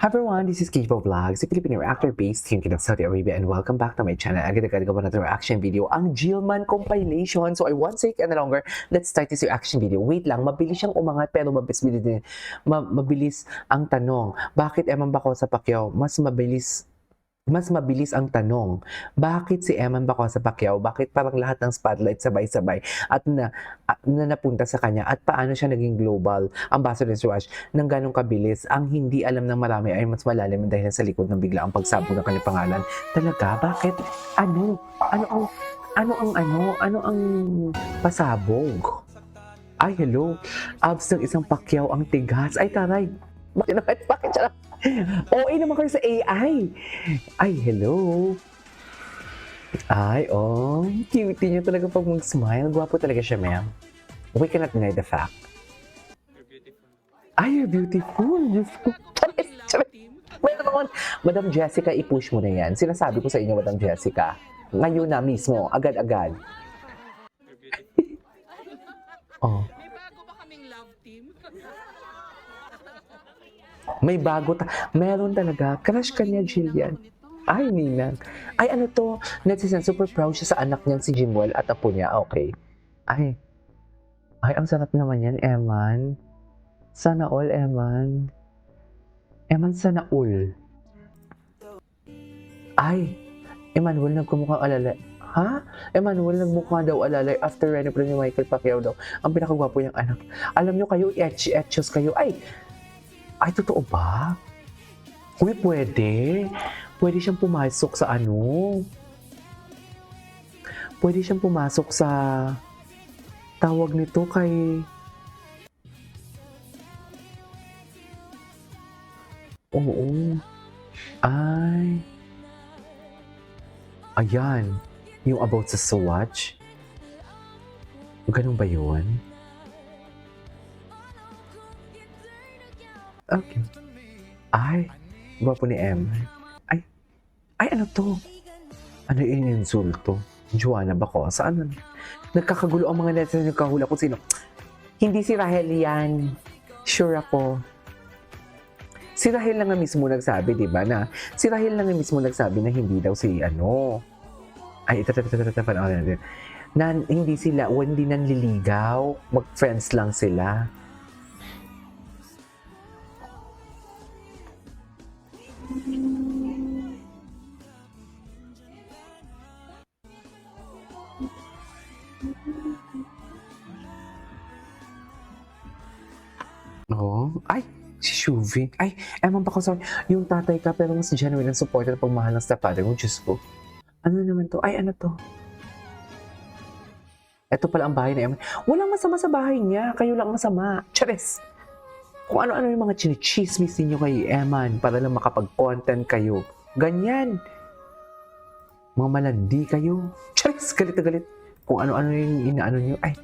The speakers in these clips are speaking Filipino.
Hi everyone, this is Kivo Vlogs, a Filipino reactor based here in Saudi Arabia, and welcome back to my channel. Agad-agad gawa natin reaction video, ang Jillman compilation. So I won't take any longer, let's start this reaction video. Wait lang, mabilis siyang umangat pero mabilis ang tanong. Bakit Eman Bacosa Pacquiao mas mabilis ang tanong? Bakit si Eman Bacosa Pacquiao? Bakit parang lahat ng spotlight sabay-sabay na napunta sa kanya? At paano siya naging global ambassador ni Swash ng ganong kabilis? Ang hindi alam ng marami ay mas malalim dahil sa likod ng biglaang pagsabog ng kanyang pangalan. Talaga? Bakit? Ano? Ano ang pasabog? Ay, hello. Abs ng isang Pacquiao ang tigas. Ay, taray. Bakit siya? OA naman kayo sa AI. Ay, hello. Ay, oh. Cutie niya talaga pag mag-smile. Gwapo talaga siya, ma'am. We cannot deny the fact. You're beautiful. Ay, you're beautiful. Diyos ko. Madam Jessica, i-push mo na yan. Sinasabi ko sa inyo, Madam Jessica. Ngayon na mismo, agad-agad. You're beautiful. Oh. May bago ba kaming love team? May bago meron talaga. Crush ka niya, Jillian. Ay, Ninang. Ay, ano to? Netizen, super proud siya sa anak niyang si Jimwell at apo niya. Okay. Ay. Ay, ang sarap naman yan, Eman. Sana all, Eman. Eman, sana all. Ay. Emmanuel, nagkumukhang alalay. Ha? Emmanuel, nagmukha daw alalay after Renepre ni Michael Pacquiao daw. Ang pinakagwapo niyang anak. Alam niyo kayo, etchos kayo. Ay, totoo ba? Uy, pwede. Pwede siyang pumasok sa ano? Pwede siyang pumasok sa tawag nito kay... Oo. Ay. Ayan. Yung about sa Swatch. Ganun ba yun? Okay. Ay. Gwapo ni Em. Ay, ano to? Ano yung insulto? Joanna Bacosa? Ano? Nagkakagulo ang mga netizen, nagkahula kung sino. Hindi si Rahel yan. Sure ako. Si Rahel lang nga mismo nagsabi, di ba, na si Rahel lang nga mismo nagsabi na hindi daw si ano. Ay, panoorin natin. Na hindi nanliligaw. Mag-friends lang sila. Oo. Ay, si Shuvi. Ay, ewan pa ko sa yung tatay ka pero mas genuine ang supporter at pagmahal ng stepfather mo. Diyos ko. Ano naman to? Ay, ano to? Ito pala ang bahay na Eman. Walang masama sa bahay niya. Kayo lang masama. Charis! Kung ano-ano yung mga chinichismis ninyo kay Eman para lang makapag-content kayo. Ganyan. Mga malandi kayo. Charis! Galit na galit. Kung ano-ano yung inaano nyo. Ay.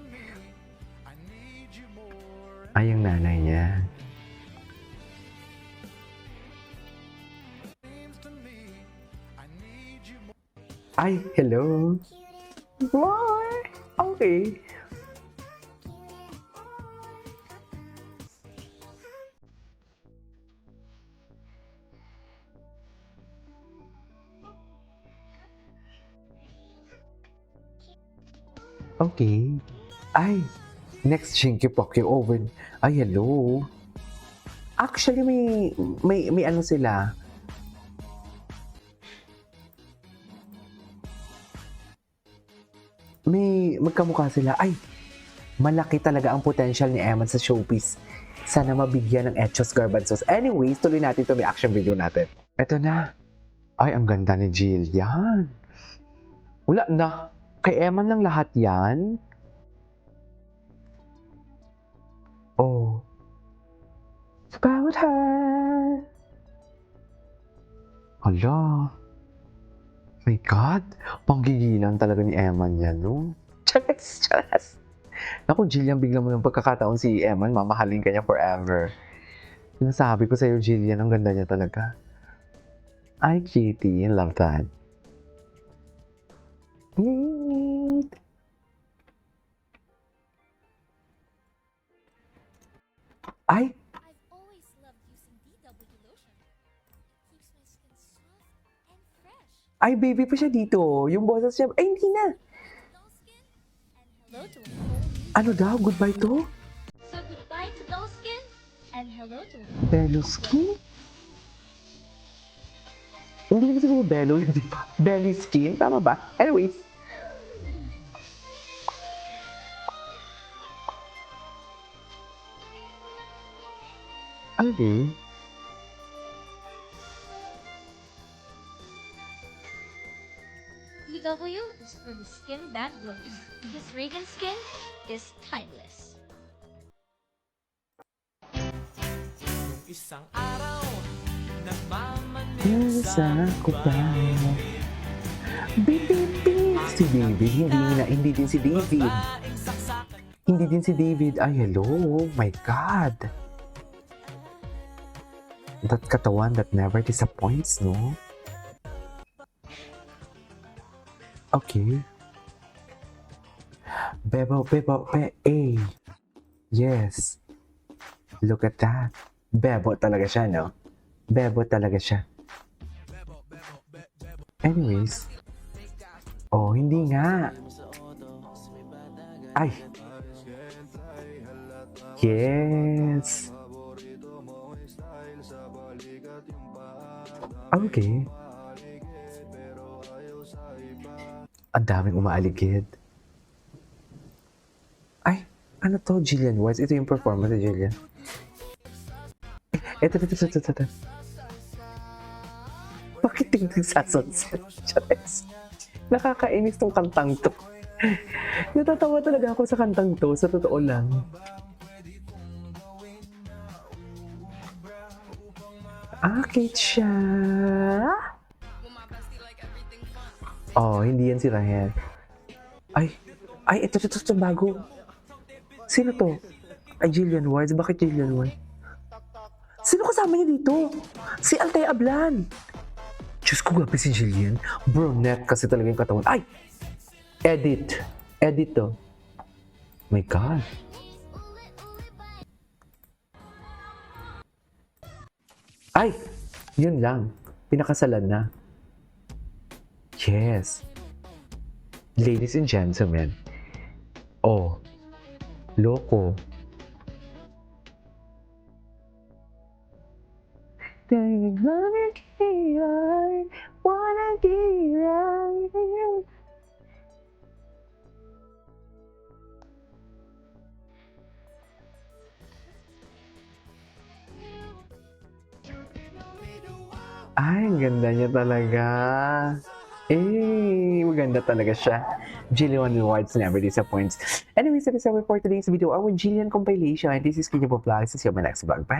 Ay, ang nanay niya. Ay, hello. Why? Okay. Okay. Ay, next Shinky Pokyo over. Ay, hello. Actually, may ano sila. May magkamukha sila. Ay, malaki talaga ang potential ni Eman sa showbiz. Sana mabigyan ng Etchos Garbanzos. Anyways, tuloy natin itong reaction video natin. Eto na. Ay, ang ganda ni Jillian. Wala na. Kay Eman lang lahat yan. Oh. About her. Hala. My God. Panggigilan talaga ni Eman yan, no? Charas. Naku, Jillian, bigla mo ng pagkakataon si Eman, mamahalin ka niya forever. Sinasabi ko sa'yo, Jillian, ang ganda niya talaga. Ay, cutie. I love that. Ay! I've always loved using DW lotion. Ay, baby pa siya dito. Yung boses siya, ay, hindi na. Hello to Ano daw? Goodbye to? So goodbye to dull skin and hello to Bello skin? Hindi na siguro bello, di ba? Belly skin, tama ba? Anyways. Okay. PW is for the skin that glows. Because Regan skin is timeless. Isang araw, nagmamanig Nasa ko ba? Baby, si David, hindi din si David. Hindi din si David. Ay, hello. My God. That katawan that never disappoints, no? Okay. Bebo, eh. Yes. Look at that. Bebo talaga siya, no? Bebo talaga siya. Anyways. Oh, hindi nga. Ay. Yes. Okay. Ang daming umaaligid. Ay, ano to, Jillian Wise? Ito yung performance ni Jillian. Ito. Bakit tingin sa sunset? Charis. Nakakainis tong kantang to. Natatawa talaga ako sa kantang to, sa totoo lang. Cute siya. Oh, hindi yan si Rahel. Ay, ito, bago. Sino to? Ay, Jillian Wise. Bakit Jillian Wise? Sino kasama niya dito? Si Althea Ablan. Diyos ko, gabi si Jillian. Brunette kasi talaga yung katawan. Ay! Edit to. My God. Ay! Yun lang. Pinakasalan na. Yes. Ladies and gentlemen. Oh. Loko. Ay, ang ganda niya talaga. Maganda talaga siya. Jillian Awards never disappoints. Anyways, that is all for today's video. Our Jillian compilation. This is Kenya Vlog. See you on my next vlog. Bye!